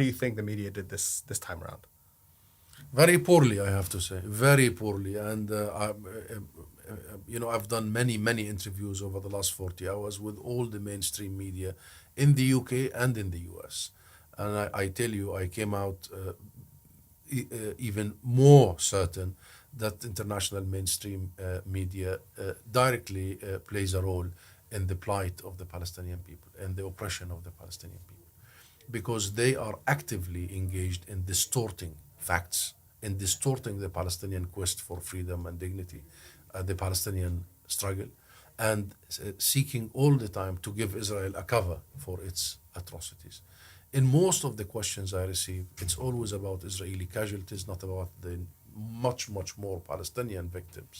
do you think the media did this time around? Very poorly, I have to say, very poorly. And I've done many interviews over the last 40 hours with all the mainstream media in the UK and in the US. And I tell you, I came out even more certain that international mainstream media directly plays a role in the plight of the Palestinian people and the oppression of the Palestinian people, because they are actively engaged in distorting facts, in distorting the Palestinian quest for freedom and dignity, the Palestinian struggle, and seeking all the time to give Israel a cover for its atrocities. In most of the questions I receive, it's always about Israeli casualties, not about the much more Palestinian victims.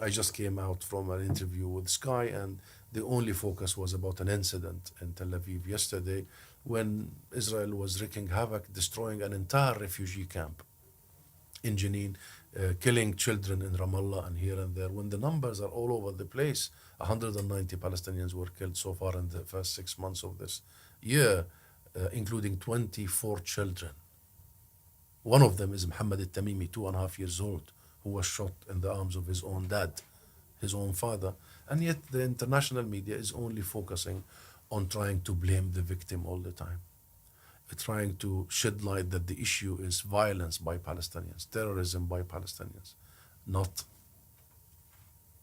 I just came out from an interview with Sky, and the only focus was about an incident in Tel Aviv yesterday when Israel was wreaking havoc, destroying an entire refugee camp in Jenin, killing children in Ramallah and here and there, when the numbers are all over the place. 190 Palestinians were killed so far in the first 6 months of this year, including 24 children. One of them is Muhammad al-Tamimi, 2.5 years old, who was shot in the arms of his own dad, his own father. And yet the international media is only focusing on trying to blame the victim all the time, trying to shed light that the issue is violence by Palestinians, terrorism by Palestinians, not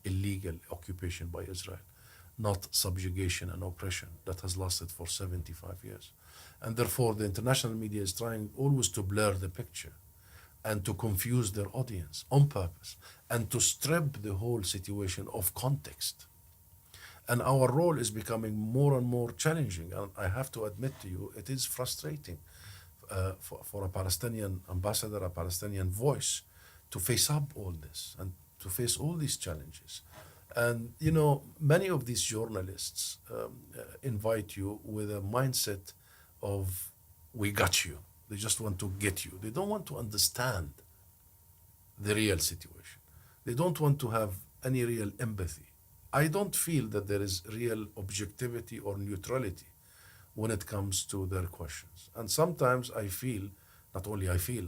illegal occupation by Israel, not subjugation and oppression that has lasted for 75 years. And therefore, the international media is trying always to blur the picture and to confuse their audience on purpose and to strip the whole situation of context. And our role is becoming more and more challenging. And I have to admit to you, it is frustrating for a Palestinian ambassador, a Palestinian voice, to face up all this and to face all these challenges. And, many of these journalists invite you with a mindset of, we got you. They just want to get you. They don't want to understand the real situation. They don't want to have any real empathy. I don't feel that there is real objectivity or neutrality when it comes to their questions. And sometimes I feel, not only I feel,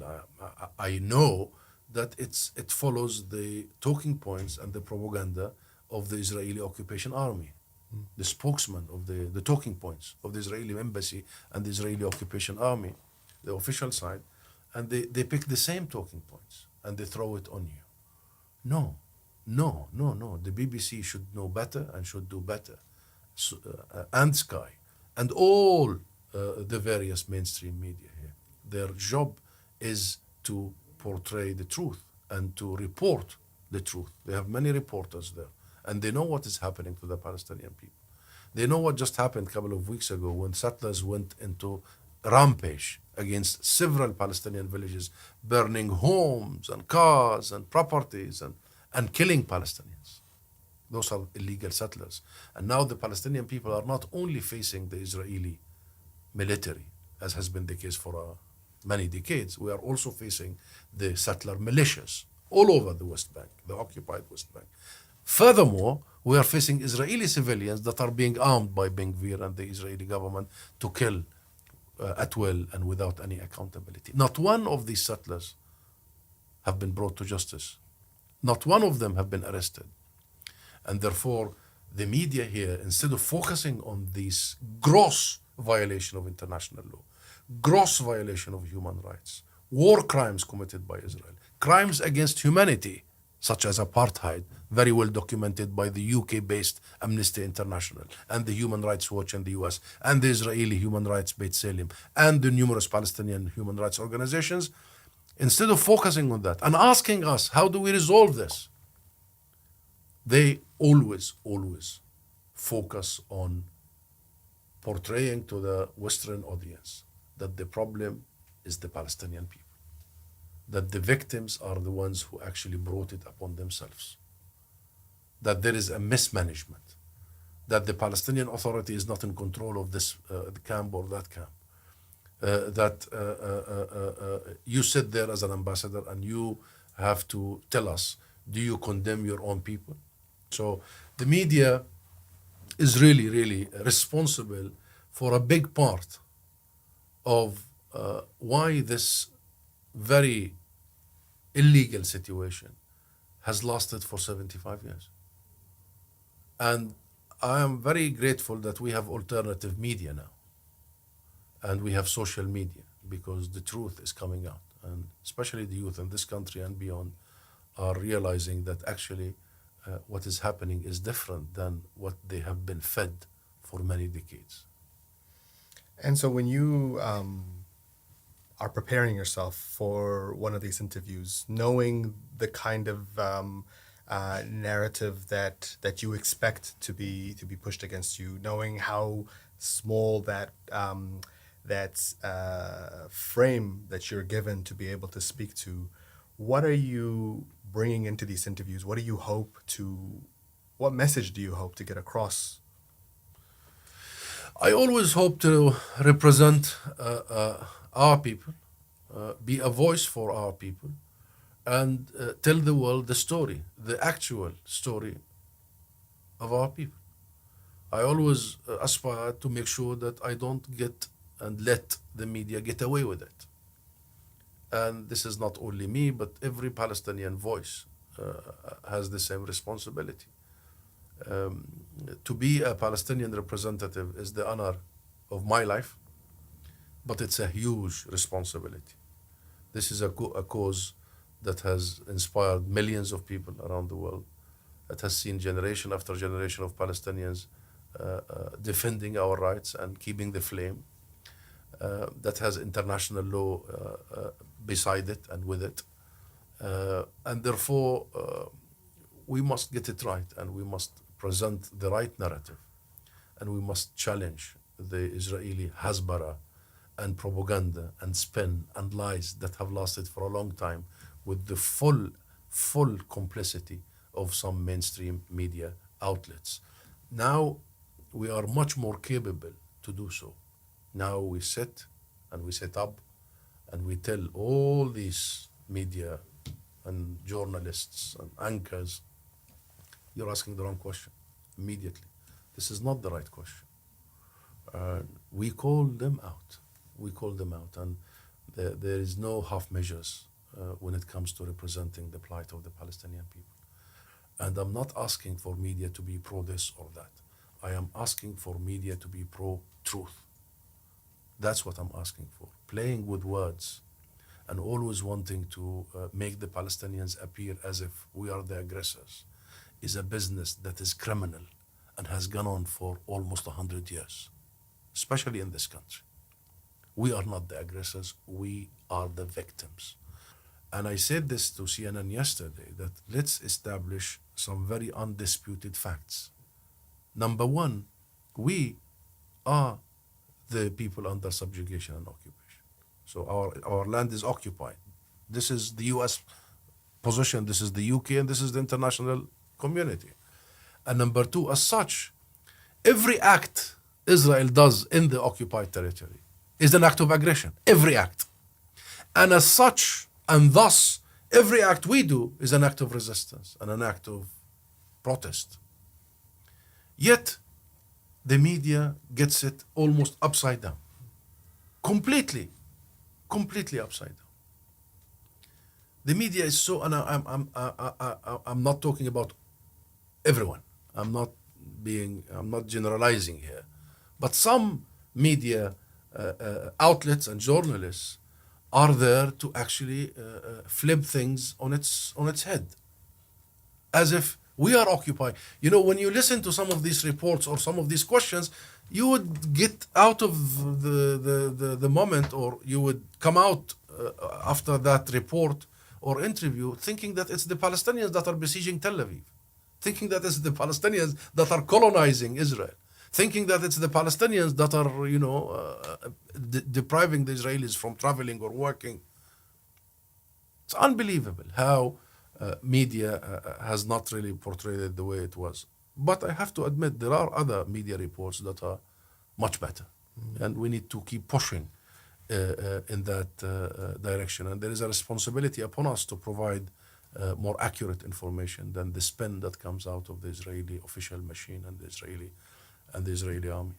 I know that it follows the talking points and the propaganda of the Israeli occupation army, the spokesman of the talking points of the Israeli embassy and the Israeli occupation army, the official side, and they pick the same talking points and they throw it on you. No. The BBC should know better and should do better. And Sky and all the various mainstream media here. Their job is to portray the truth and to report the truth. They have many reporters there, and they know what is happening to the Palestinian people. They know what just happened a couple of weeks ago when settlers went into rampage against several Palestinian villages, burning homes and cars and properties and killing Palestinians. Those are illegal settlers. And now the Palestinian people are not only facing the Israeli military, as has been the case for many decades, we are also facing the settler militias all over the West Bank, the occupied West Bank. Furthermore, we are facing Israeli civilians that are being armed by Ben Gvir and the Israeli government to kill at will and without any accountability. Not one of these settlers have been brought to justice. Not one of them have been arrested. And therefore, the media here, instead of focusing on these gross violation of international law, gross violation of human rights, war crimes committed by Israel, crimes against humanity, such as apartheid, very well documented by the UK-based Amnesty International and the Human Rights Watch in the US and the Israeli Human Rights Beit Salim and the numerous Palestinian human rights organizations, instead of focusing on that and asking us, how do we resolve this? They always focus on portraying to the Western audience that the problem is the Palestinian people, that the victims are the ones who actually brought it upon themselves, that there is a mismanagement, that the Palestinian Authority is not in control of this camp or that camp. You sit there as an ambassador and you have to tell us, do you condemn your own people? So the media is really responsible for a big part of why this very illegal situation has lasted for 75 years. And I am very grateful that we have alternative media now, and we have social media, because the truth is coming out. And especially the youth in this country and beyond are realizing that actually what is happening is different than what they have been fed for many decades. And so when you are preparing yourself for one of these interviews, knowing the kind of narrative that you expect to be pushed against you, knowing how small that frame that you're given to be able to speak to, what are you bringing into these interviews? What message do you hope to get across? I always hope to represent our people, be a voice for our people, and tell the world the story, the actual story of our people. I always aspire to make sure that I don't get and let the media get away with it. And this is not only me, but every Palestinian voice has the same responsibility. To be a Palestinian representative is the honor of my life, but it's a huge responsibility. This is a cause that has inspired millions of people around the world, that has seen generation after generation of Palestinians defending our rights and keeping the flame, that has international law beside it and with it. And therefore, we must get it right, and we must present the right narrative, and we must challenge the Israeli hasbara and propaganda and spin and lies that have lasted for a long time, with the full complicity of some mainstream media outlets. Now we are much more capable to do so. Now we sit and we set up and we tell all these media and journalists and anchors, you're asking the wrong question immediately. This is not the right question. We call them out. We call them out, and there is no half measures when it comes to representing the plight of the Palestinian people. And I'm not asking for media to be pro this or that. I am asking for media to be pro truth. That's what I'm asking for. Playing with words and always wanting to make the Palestinians appear as if we are the aggressors is a business that is criminal and has gone on for almost 100 years, especially in this country. We are not the aggressors, we are the victims. And I said this to CNN yesterday, that let's establish some very undisputed facts. Number one, we are the people under subjugation and occupation. So our land is occupied. This is the US position, this is the UK, and this is the international community. And number two, as such, every act Israel does in the occupied territory is an act of aggression, every act. And as such, and thus, every act we do is an act of resistance and an act of protest. Yet, the media gets it almost upside down. Completely upside down. The media is so, and I'm not talking about everyone. I'm not generalizing here. But some media outlets and journalists are there to actually flip things on its head, as if we are occupied. You know, when you listen to some of these reports or some of these questions, you would get out of the moment, or you would come out after that report or interview thinking that it's the Palestinians that are besieging Tel Aviv, thinking that it's the Palestinians that are colonizing Israel, thinking that it's the Palestinians that are, depriving the Israelis from traveling or working. It's unbelievable how media has not really portrayed it the way it was. But I have to admit, there are other media reports that are much better. And we need to keep pushing in that direction. And there is a responsibility upon us to provide more accurate information than the spin that comes out of the Israeli official machine and the Israeli army.